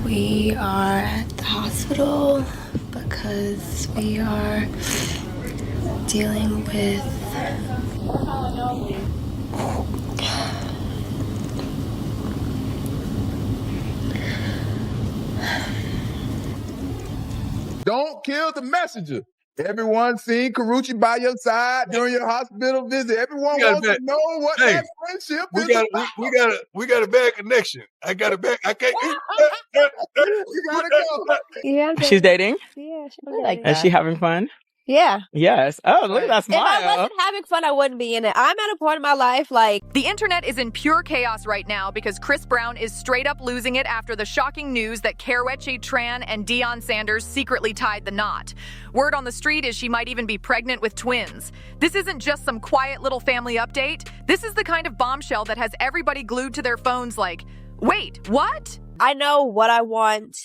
We are at the hospital because we are dealing with Don't kill the messenger. Everyone seen Karrueche by your side during your hospital visit. Everyone wants to know what that friendship is about. We got a bad connection. I got a bad. I can't. You gotta go. Yeah, I'm She's dating? Yeah, she's Like that. Is she having fun? Yeah. Yes. Oh, look at that smile. If I wasn't having fun, I wouldn't be in it. I'm at a point in my life like... The internet is in pure chaos right now because Chris Brown is straight up losing it after the shocking news that Karrueche Tran and Deion Sanders secretly tied the knot. Word on the street is she might even be pregnant with twins. This isn't just some quiet little family update. This is the kind of bombshell that has everybody glued to their phones like, wait, what? I know what I want.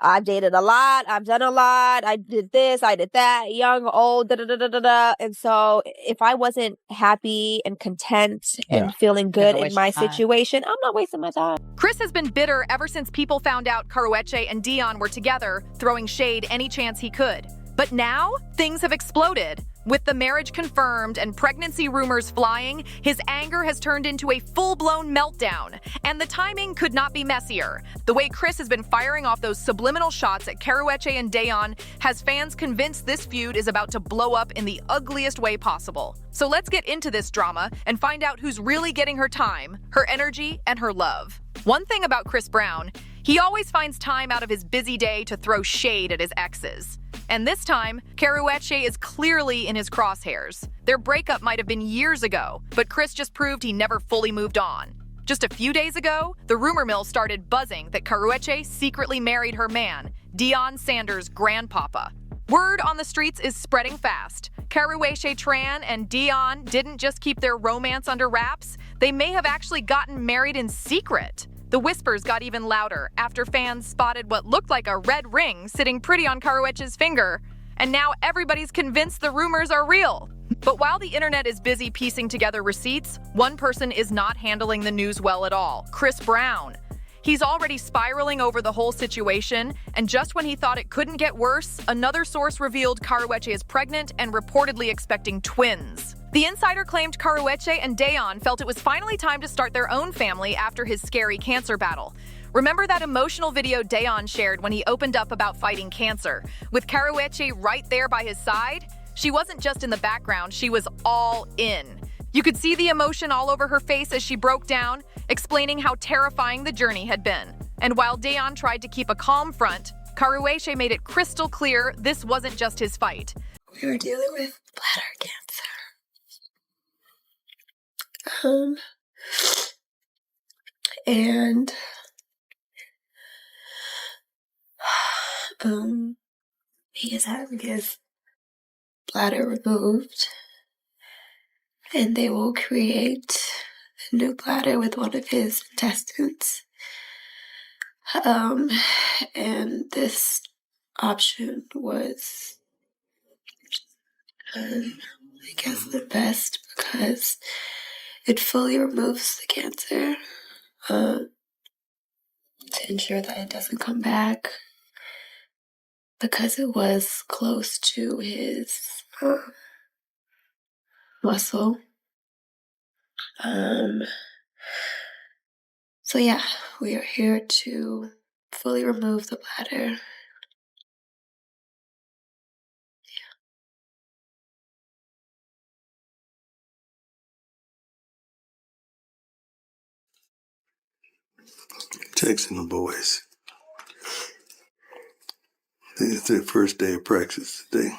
I've dated a lot. I've done a lot. I did this. I did that. Young, old, da-da-da-da-da. And so if I wasn't happy and content and feeling good in my situation, I'm not wasting my time. Chris has been bitter ever since people found out Karrueche and Deion were together, throwing shade any chance he could. But now, things have exploded. With the marriage confirmed and pregnancy rumors flying, his anger has turned into a full-blown meltdown. And the timing could not be messier. The way Chris has been firing off those subliminal shots at Karrueche and Deion has fans convinced this feud is about to blow up in the ugliest way possible. So let's get into this drama and find out who's really getting her time, her energy, and her love. One thing about Chris Brown, he always finds time out of his busy day to throw shade at his exes. And this time, Karrueche is clearly in his crosshairs. Their breakup might have been years ago, but Chris just proved he never fully moved on. Just a few days ago, the rumor mill started buzzing that Karrueche secretly married her man, Deion Sanders' grandpapa. Word on the streets is spreading fast. Karrueche Tran and Deion didn't just keep their romance under wraps, they may have actually gotten married in secret. The whispers got even louder after fans spotted what looked like a red ring sitting pretty on Karrueche's finger. And now everybody's convinced the rumors are real. But while the internet is busy piecing together receipts, one person is not handling the news well at all: Chris Brown. He's already spiraling over the whole situation, and just when he thought it couldn't get worse, another source revealed Karrueche is pregnant and reportedly expecting twins. The insider claimed Karrueche and Deion felt it was finally time to start their own family after his scary cancer battle. Remember that emotional video Deion shared when he opened up about fighting cancer? With Karrueche right there by his side? She wasn't just in the background, she was all in. You could see the emotion all over her face as she broke down, explaining how terrifying the journey had been. And while Deion tried to keep a calm front, Karrueche made it crystal clear this wasn't just his fight. We were dealing with bladder cancer. And he is having his bladder removed, and they will create a new bladder with one of his intestines. And this option was, I guess, the best because it fully removes the cancer to ensure that it doesn't come back, because it was close to his muscle. So yeah, we are here to fully remove the bladder. Texting the boys. It's their first day of practice today,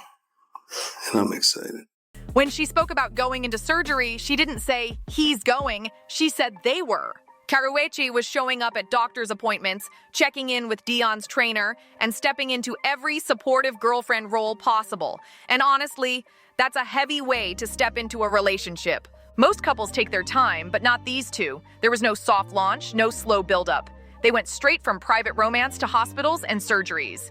and I'm excited. When she spoke about going into surgery, she didn't say, he's going, she said they were. Karrueche was showing up at doctor's appointments, checking in with Deion's trainer, and stepping into every supportive girlfriend role possible. And honestly, that's a heavy way to step into a relationship. Most couples take their time, but not these two. There was no soft launch, no slow buildup. They went straight from private romance to hospitals and surgeries.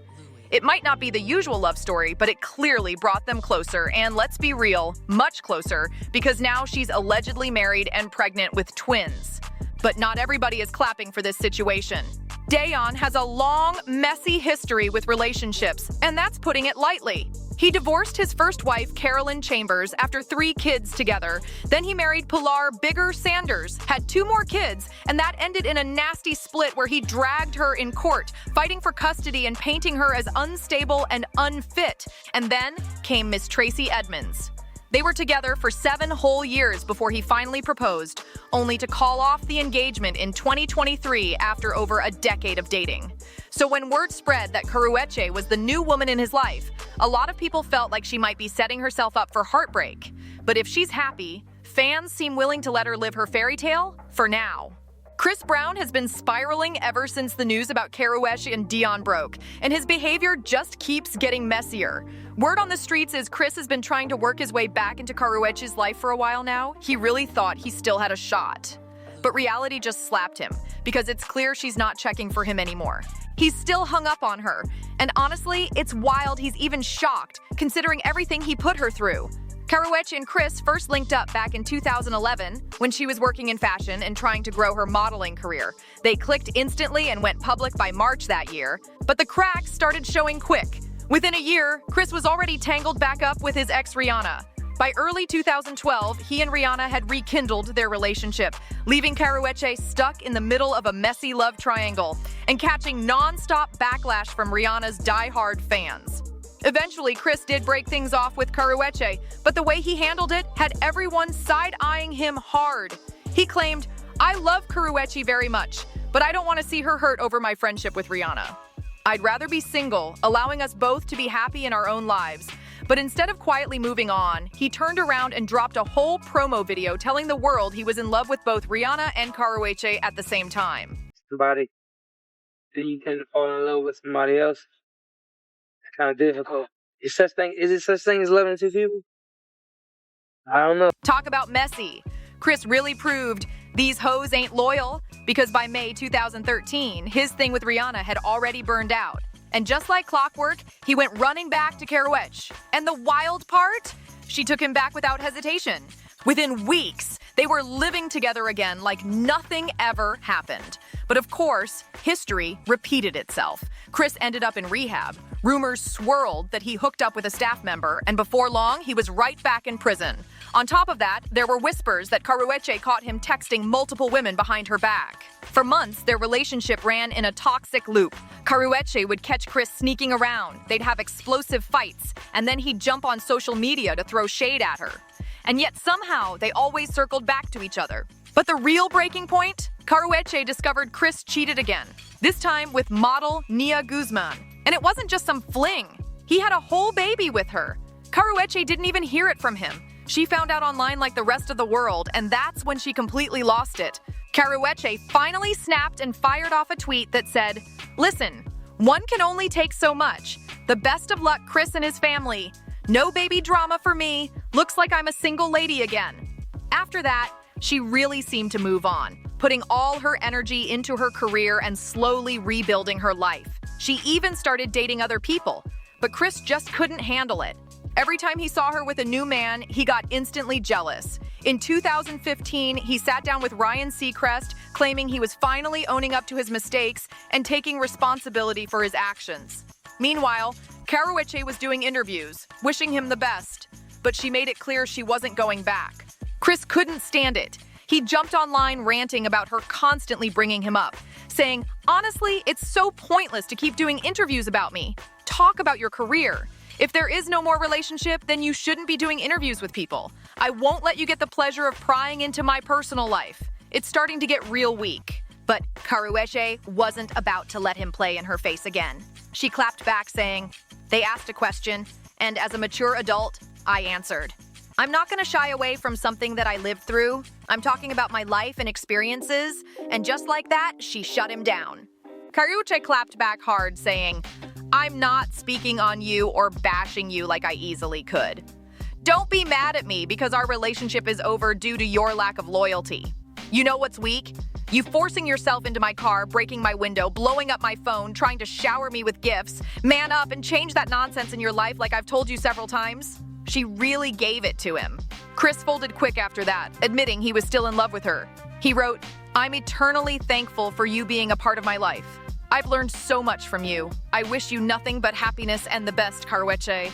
It might not be the usual love story, but it clearly brought them closer, and let's be real, much closer, because now she's allegedly married and pregnant with twins. But not everybody is clapping for this situation. Deion has a long, messy history with relationships, and that's putting it lightly. He divorced his first wife, Carolyn Chambers, after 3 kids together. Then he married Pilar Bigger Sanders, had 2 more kids, and that ended in a nasty split where he dragged her in court, fighting for custody and painting her as unstable and unfit. And then came Miss Tracy Edmonds. They were together for 7 whole years before he finally proposed, only to call off the engagement in 2023 after over a decade of dating. So when word spread that Karrueche was the new woman in his life, a lot of people felt like she might be setting herself up for heartbreak. But if she's happy, fans seem willing to let her live her fairy tale for now. Chris Brown has been spiraling ever since the news about Karrueche and Deion broke, and his behavior just keeps getting messier. Word on the streets is Chris has been trying to work his way back into Karrueche's life for a while now. He really thought he still had a shot. But reality just slapped him, because it's clear she's not checking for him anymore. He's still hung up on her, and honestly, it's wild he's even shocked, considering everything he put her through. Karrueche and Chris first linked up back in 2011 when she was working in fashion and trying to grow her modeling career. They clicked instantly and went public by March that year, but the cracks started showing quick. Within a year, Chris was already tangled back up with his ex Rihanna. By early 2012, he and Rihanna had rekindled their relationship, leaving Karrueche stuck in the middle of a messy love triangle and catching non-stop backlash from Rihanna's die-hard fans. Eventually, Chris did break things off with Karrueche, but the way he handled it had everyone side-eyeing him hard. He claimed, "I love Karrueche very much, but I don't want to see her hurt over my friendship with Rihanna. I'd rather be single, allowing us both to be happy in our own lives." But instead of quietly moving on, he turned around and dropped a whole promo video telling the world he was in love with both Rihanna and Karrueche at the same time. Somebody, then you tend to fall in love with somebody else. It's kind of difficult. Is it such thing as loving 2 people? I don't know. Talk about messy. Chris really proved these hoes ain't loyal, because by May 2013, his thing with Rihanna had already burned out. And just like clockwork, he went running back to Karrueche. And the wild part? She took him back without hesitation. Within weeks, they were living together again like nothing ever happened. But of course, history repeated itself. Chris ended up in rehab. Rumors swirled that he hooked up with a staff member, and before long, he was right back in prison. On top of that, there were whispers that Karrueche caught him texting multiple women behind her back. For months, their relationship ran in a toxic loop. Karrueche would catch Chris sneaking around, they'd have explosive fights, and then he'd jump on social media to throw shade at her. And yet somehow, they always circled back to each other. But the real breaking point? Karrueche discovered Chris cheated again, this time with model Nia Guzman. And it wasn't just some fling. He had a whole baby with her. Karrueche didn't even hear it from him. She found out online like the rest of the world, and that's when she completely lost it. Karrueche finally snapped and fired off a tweet that said, "Listen, one can only take so much. The best of luck, Chris and his family. No baby drama for me. Looks like I'm a single lady again." After that, she really seemed to move on, putting all her energy into her career and slowly rebuilding her life. She even started dating other people, but Chris just couldn't handle it. Every time he saw her with a new man, he got instantly jealous. In 2015, he sat down with Ryan Seacrest, claiming he was finally owning up to his mistakes and taking responsibility for his actions. Meanwhile, Karrueche was doing interviews, wishing him the best, but she made it clear she wasn't going back. Chris couldn't stand it. He jumped online ranting about her constantly bringing him up, saying, "Honestly, it's so pointless to keep doing interviews about me. Talk about your career. If there is no more relationship, then you shouldn't be doing interviews with people. I won't let you get the pleasure of prying into my personal life." It's starting to get real weak. But Karrueche wasn't about to let him play in her face again. She clapped back saying, "They asked a question, and as a mature adult, I answered. I'm not going to shy away from something that I lived through. I'm talking about my life and experiences." And just like that, she shut him down. Karrueche clapped back hard, saying, "I'm not speaking on you or bashing you like I easily could. Don't be mad at me because our relationship is over due to your lack of loyalty. You know what's weak? You forcing yourself into my car, breaking my window, blowing up my phone, trying to shower me with gifts. Man up and change that nonsense in your life like I've told you several times." She really gave it to him. Chris folded quick after that, admitting he was still in love with her. He wrote, I'm eternally thankful for you being a part of my life. I've learned so much from you. I wish you nothing but happiness and the best, Karrueche.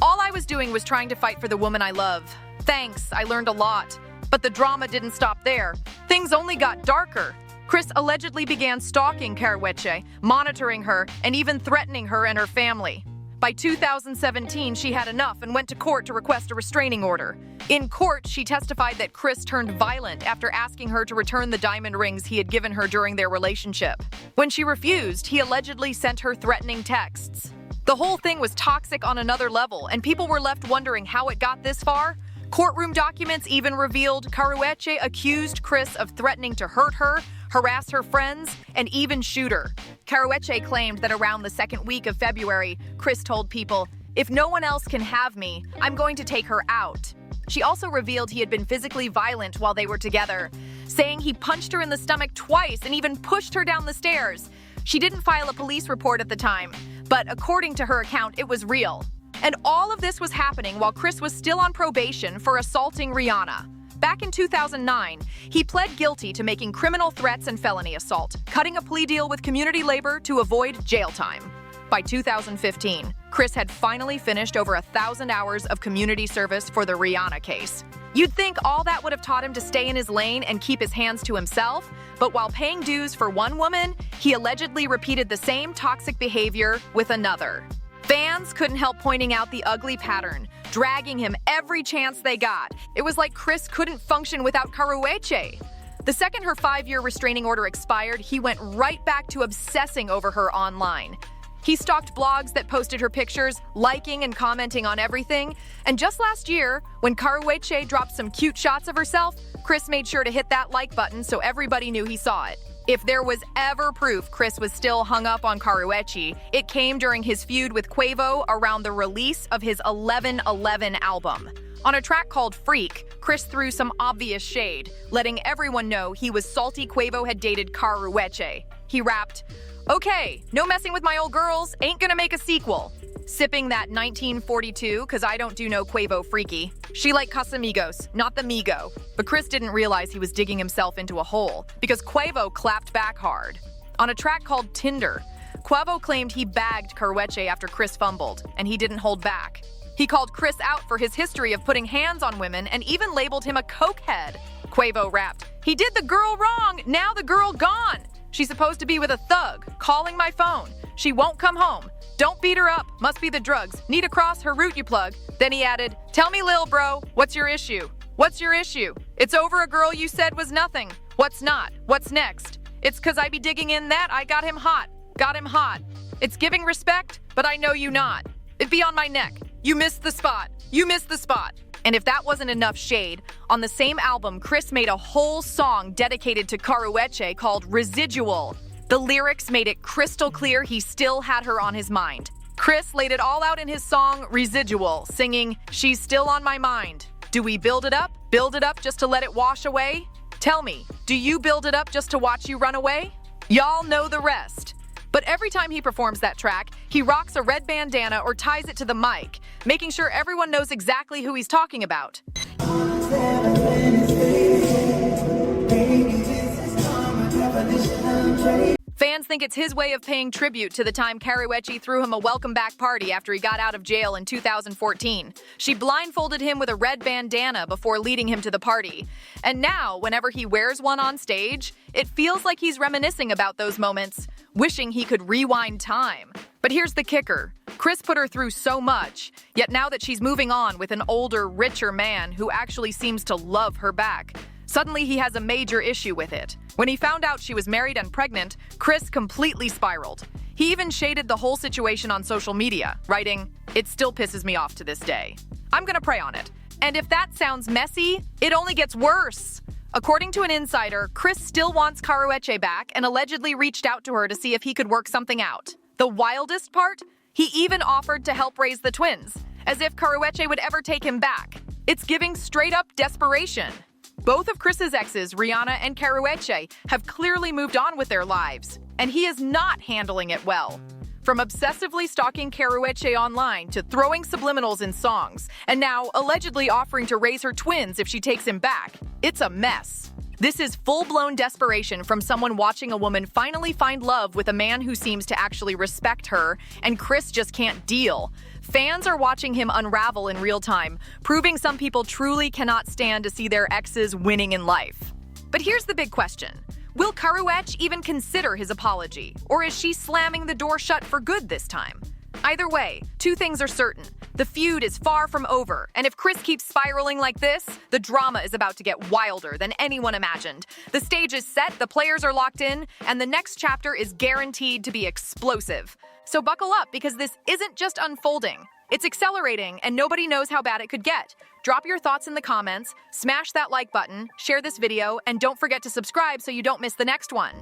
All I was doing was trying to fight for the woman I love. Thanks, I learned a lot. But the drama didn't stop there. Things only got darker. Chris allegedly began stalking Karrueche, monitoring her, and even threatening her and her family. By 2017, she had enough and went to court to request a restraining order. In court, she testified that Chris turned violent after asking her to return the diamond rings he had given her during their relationship. When she refused, he allegedly sent her threatening texts. The whole thing was toxic on another level, and people were left wondering how it got this far. Courtroom documents even revealed Karrueche accused Chris of threatening to hurt her, harass her friends, and even shoot her. Karrueche claimed that around the second week of February, Chris told people, "If no one else can have me, I'm going to take her out." She also revealed he had been physically violent while they were together, saying he punched her in the stomach twice and even pushed her down the stairs. She didn't file a police report at the time, but according to her account, it was real. And all of this was happening while Chris was still on probation for assaulting Rihanna. Back in 2009, he pled guilty to making criminal threats and felony assault, cutting a plea deal with community labor to avoid jail time. By 2015, Chris had finally finished over 1,000 hours of community service for the Rihanna case. You'd think all that would have taught him to stay in his lane and keep his hands to himself, but while paying dues for one woman, he allegedly repeated the same toxic behavior with another. Fans couldn't help pointing out the ugly pattern, dragging him every chance they got. It was like Chris couldn't function without Karrueche. The second her 5-year restraining order expired, he went right back to obsessing over her online. He stalked blogs that posted her pictures, liking and commenting on everything. And just last year, when Karrueche dropped some cute shots of herself, Chris made sure to hit that like button so everybody knew he saw it. If there was ever proof Chris was still hung up on Karrueche, it came during his feud with Quavo around the release of his 11/11 album. On a track called Freak, Chris threw some obvious shade, letting everyone know he was salty Quavo had dated Karrueche. He rapped, "Okay, no messing with my old girls, ain't gonna make a sequel." Sipping that 1942, cause I don't do no Quavo freaky. She like Casamigos, not the Migo. But Chris didn't realize he was digging himself into a hole, because Quavo clapped back hard. On a track called Tinder, Quavo claimed he bagged Karrueche after Chris fumbled, and he didn't hold back. He called Chris out for his history of putting hands on women and even labeled him a cokehead. Quavo rapped, "He did the girl wrong, now the girl gone. She's supposed to be with a thug, calling my phone. She won't come home. Don't beat her up, must be the drugs. Need to cross her route, you plug." Then he added, "Tell me, lil bro, what's your issue? What's your issue? It's over a girl you said was nothing. What's not? What's next? It's cause I be digging in that I got him hot. Got him hot. It's giving respect, but I know you not. It be on my neck. You missed the spot. You missed the spot." And if that wasn't enough shade, on the same album, Chris made a whole song dedicated to Karrueche called Residual. The lyrics made it crystal clear he still had her on his mind. Chris laid it all out in his song Residual, singing, "She's still on my mind. Do we build it up just to let it wash away? Tell me, do you build it up just to watch you run away?" Y'all know the rest. But every time he performs that track, he rocks a red bandana or ties it to the mic, making sure everyone knows exactly who he's talking about. Fans think it's his way of paying tribute to the time Karrueche threw him a welcome back party after he got out of jail in 2014. She blindfolded him with a red bandana before leading him to the party. And now, whenever he wears one on stage, it feels like he's reminiscing about those moments, wishing he could rewind time. But here's the kicker. Chris put her through so much, yet now that she's moving on with an older, richer man who actually seems to love her back, suddenly he has a major issue with it. When he found out she was married and pregnant, Chris completely spiraled. He even shaded the whole situation on social media, writing, "It still pisses me off to this day. I'm gonna pray on it." And if that sounds messy, it only gets worse. According to an insider, Chris still wants Karrueche back and allegedly reached out to her to see if he could work something out. The wildest part? He even offered to help raise the twins, as if Karrueche would ever take him back. It's giving straight-up desperation. Both of Chris's exes, Rihanna and Karrueche, have clearly moved on with their lives, and he is not handling it well. From obsessively stalking Karrueche online to throwing subliminals in songs, and now allegedly offering to raise her twins if she takes him back, it's a mess. This is full-blown desperation from someone watching a woman finally find love with a man who seems to actually respect her, and Chris just can't deal. Fans are watching him unravel in real time, proving some people truly cannot stand to see their exes winning in life. But here's the big question. Will Karrueche even consider his apology, or is she slamming the door shut for good this time? Either way, two things are certain. The feud is far from over, and if Chris keeps spiraling like this, the drama is about to get wilder than anyone imagined. The stage is set, the players are locked in, and the next chapter is guaranteed to be explosive. So buckle up, because this isn't just unfolding. It's accelerating, and nobody knows how bad it could get. Drop your thoughts in the comments, smash that like button, share this video, and don't forget to subscribe so you don't miss the next one.